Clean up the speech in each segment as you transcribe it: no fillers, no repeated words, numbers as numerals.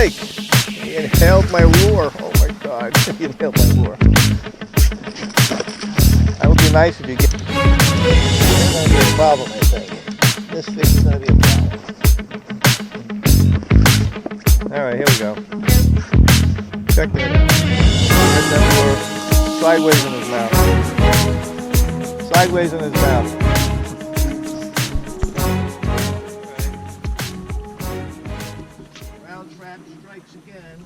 pike. He inhaled my lure. Oh my God, he inhaled my lure. That would be nice if you get... It's going to be a problem, I think. This fish is going to be a problem. Alright, here we go. Check that out. Get that lure sideways in his mouth. Sideways in his mouth. Round trap strikes again.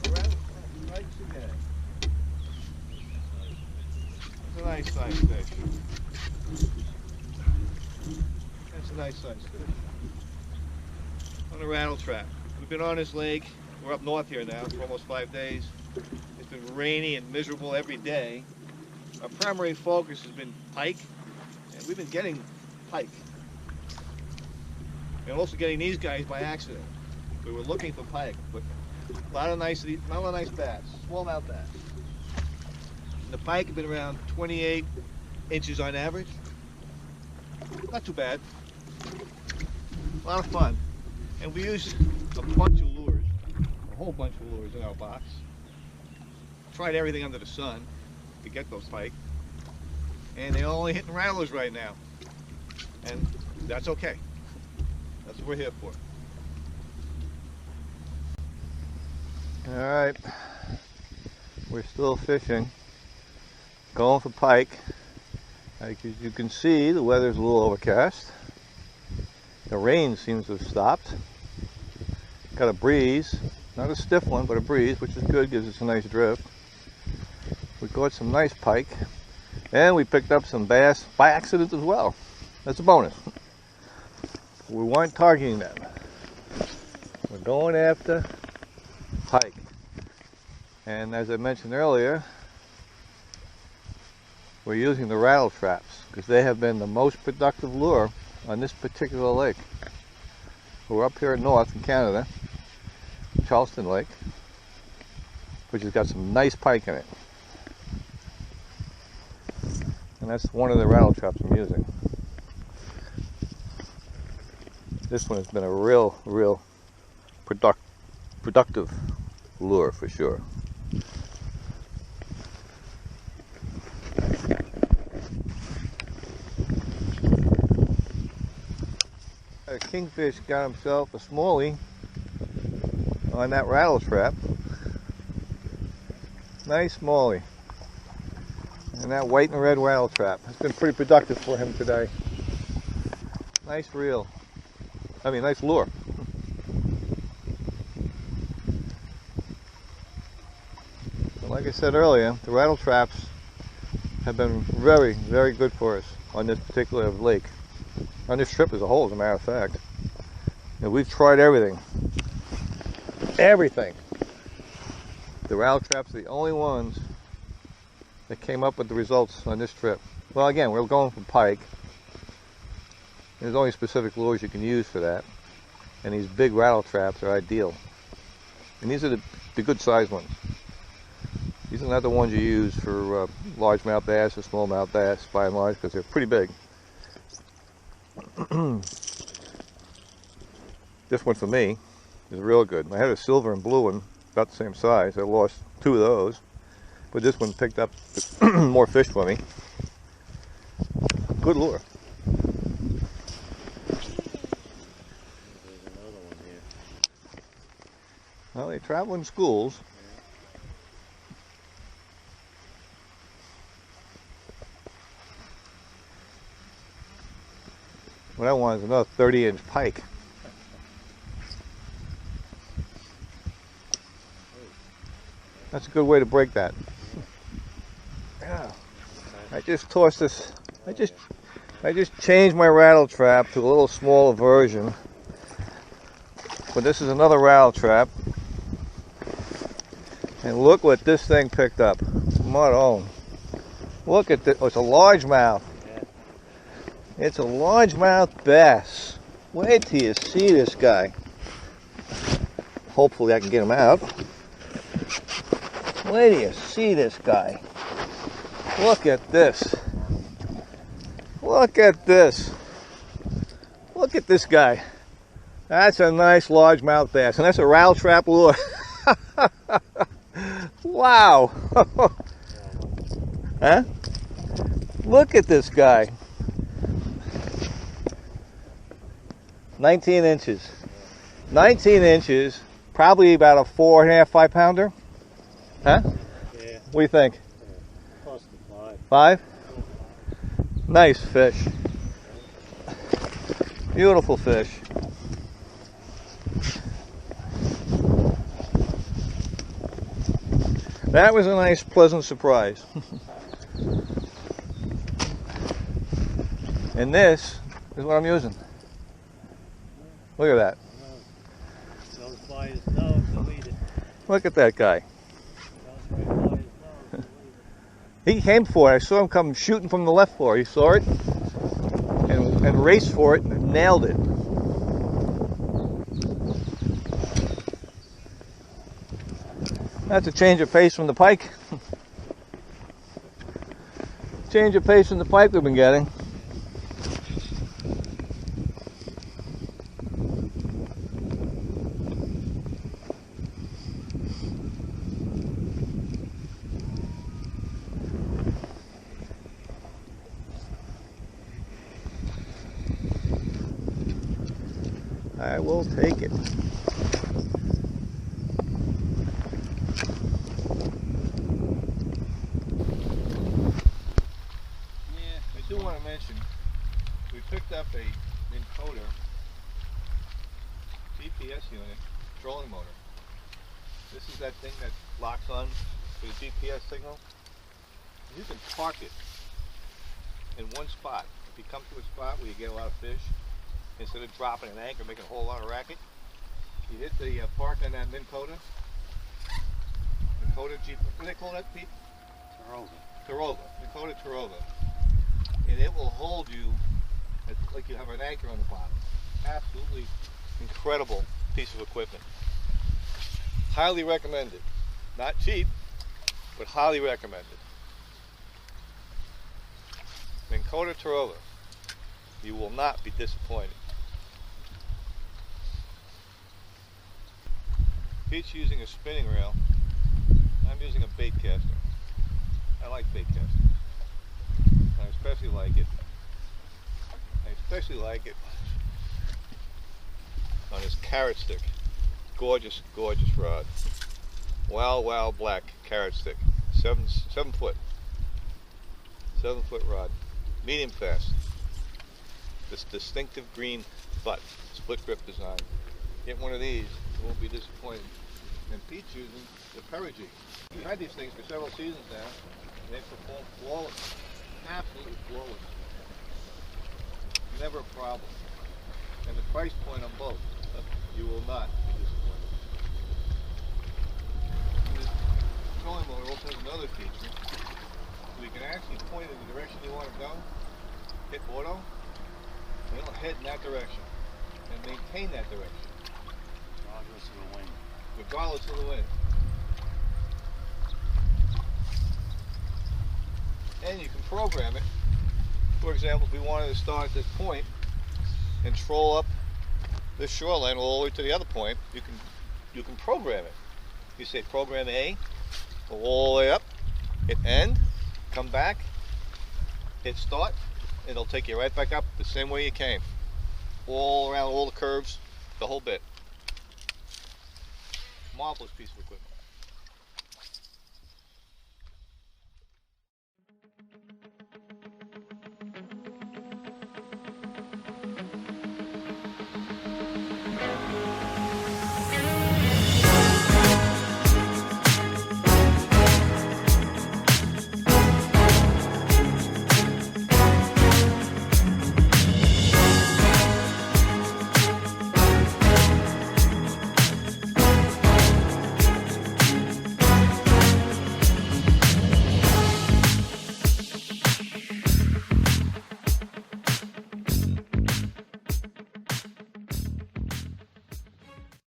Round trap strikes again. That's a nice size fish. That's a nice size fish. On a rattle trap. We've been on this lake. We're up north here now for almost 5 days. It's been rainy and miserable every day. Our primary focus has been pike, and we've been getting pike. And also getting these guys by accident. We were looking for pike, but a lot of nice bass, smallmouth bass. And the pike have been around 28 inches on average. Not too bad. A lot of fun. And we use a bunch of lures, a whole bunch of lures in our box. Tried everything under the sun to get those pike. And they're only hitting rattlers right now. And that's okay. That's what we're here for. Alright. We're still fishing. Going for pike. As you can see, the weather's a little overcast. The rain seems to have stopped. Got a breeze, not a stiff one, but a breeze, which is good, gives us a nice drift. We caught some nice pike, and we picked up some bass by accident as well. That's a bonus. We weren't targeting them. We're going after pike. And as I mentioned earlier, we're using the rattle traps because they have been the most productive lure on this particular lake. We're up here north in Canada, Charleston Lake, which has got some nice pike in it. And that's one of the rattle traps I'm using. This one has been a real productive lure for sure. A kingfish got himself a smallie on that rattle trap. Nice smallie. And that white and red rattle trap has been pretty productive for him today. Nice reel. Nice lure. But like I said earlier, the rattle traps have been very good for us on this particular lake. On this trip as a whole, as a matter of fact. And we've tried everything. Everything. The rattle traps are the only ones that came up with the results on this trip. Well, again, we're going for pike. There's only specific lures you can use for that. And these big rattle traps are ideal. And these are the good sized ones. These are not the ones you use for largemouth bass or smallmouth bass by and large, because they're pretty big. This one for me is real good. I had a silver and blue one about the same size. I lost 2 of those, but this one picked up more fish for me. Good lure. Well, they travel in schools. What I want is another 30-inch pike. That's a good way to break that. Yeah. I just tossed this. I just changed my rattle trap to a little smaller version. But this is another rattle trap. And look what this thing picked up. Mud on. Look at this. Oh, it's a largemouth. It's a largemouth bass. Wait till you see this guy. Hopefully I can get him out. Wait till you see this guy. Look at this. Look at this. Look at this guy. That's a nice largemouth bass, and that's a rattle trap lure. Wow. Huh? Look at this guy. 19 inches. 19 inches, probably about a 4.5, 5 pounder. Huh? Yeah. What do you think? Close to 5. 5? Nice fish. Beautiful fish. That was a nice, pleasant surprise. And this is what I'm using. Look at that. Don't fly his nose, delete it. Look at that guy. Don't fly his nose, delete it. He came for it. I saw him come shooting from the left floor. He saw it and raced for it and nailed it. That's a change of pace from the pike. Change of pace from the pike we've been getting. I will take it. I do want to mention, we picked up a Minn Kota GPS unit, trolling motor. This is that thing that locks on for the GPS signal. You can park it in one spot. If you come to a spot where you get a lot of fish, instead of dropping an anchor, making a whole lot of racket, you hit the park on that Minn Kota. Minn Kota Jeep, what do they call that, Pete? Tarova. Minn Kota Tarova. And it will hold you like you have an anchor on the bottom. Absolutely incredible piece of equipment. Highly recommended. Not cheap, but highly recommended. Minn Kota Tarova. You will not be disappointed. Pete's using a spinning reel. I'm using a bait caster. I like bait casting. I especially like it on his Carrot Stix. Gorgeous, gorgeous rod. Wild, wild black Carrot Stix. 7 foot. 7 foot rod. Medium fast. This distinctive green butt, split grip design. Get one of these, you won't be disappointed. And Pete's using the Perigee. We've had these things for several seasons now, and they perform flawless. Absolutely flawless. Never a problem. And the price point on both, you will not be disappointed. And this trolling motor also has another feature. So you can actually point in the direction you want to go, hit auto, and it'll head in that direction and maintain that direction. Regardless of the wind. Regardless of the wind. And you can program it. For example, if we wanted to start at this point and troll up this shoreline all the way to the other point, you can program it. You say program A, go all the way up, hit end, come back, hit start, and it'll take you right back up the same way you came. All around all the curves, the whole bit. Marvelous piece of equipment.